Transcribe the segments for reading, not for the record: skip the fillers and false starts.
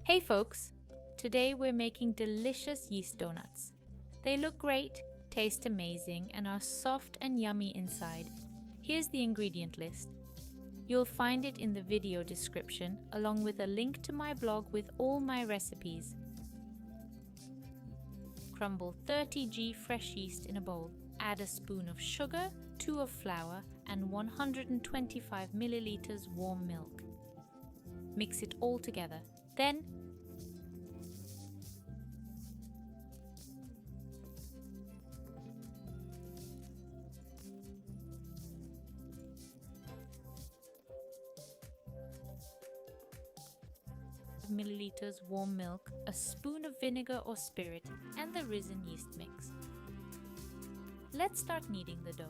Hey folks! Today we're making delicious yeast donuts. They look great, taste amazing, and are soft and yummy inside. Here's the ingredient list. You'll find it in the video description, along with a link to my blog with all my recipes. Crumble 30 g fresh yeast in a bowl. Add a spoon of sugar, 2 of flour, and 125 milliliters warm milk. Mix it all together. Then, milliliters warm milk, a spoon of vinegar or spirit, and the risen yeast mix. Let's start kneading the dough.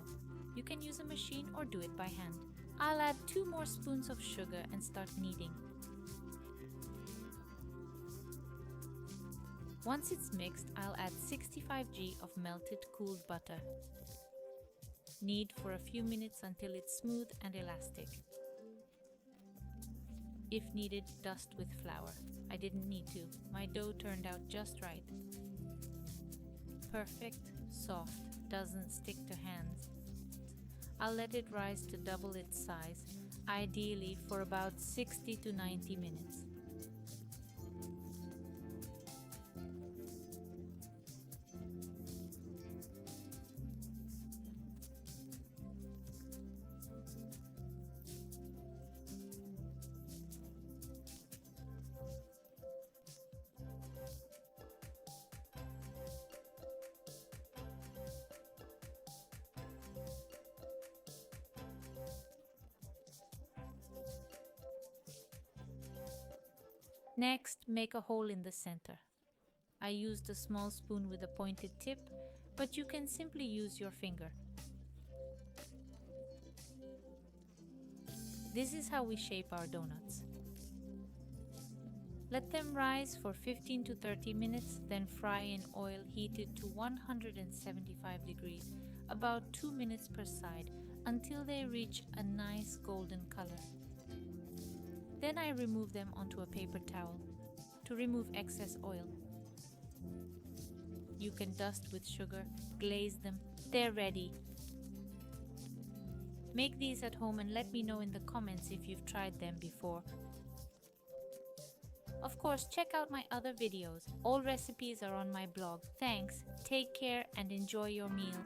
You can use a machine or do it by hand. I'll add 2 more spoons of sugar and start kneading. Once it's mixed, I'll add 65 g of melted cooled butter. Knead for a few minutes until it's smooth and elastic. If needed, dust with flour. I didn't need to. My dough turned out just right. Perfect, soft, doesn't stick to hands. I'll let it rise to double its size, ideally for about 60 to 90 minutes. Next, make a hole in the center. I used a small spoon with a pointed tip, but you can simply use your finger. This is how we shape our donuts. Let them rise for 15 to 30 minutes, then fry in oil heated to 175 degrees, about 2 minutes per side, until they reach a nice golden color. Then I remove them onto a paper towel to remove excess oil. You can dust with sugar, glaze them, they're ready. Make these at home and let me know in the comments if you've tried them before. Of course, check out my other videos. All recipes are on my blog. Thanks, take care and enjoy your meal.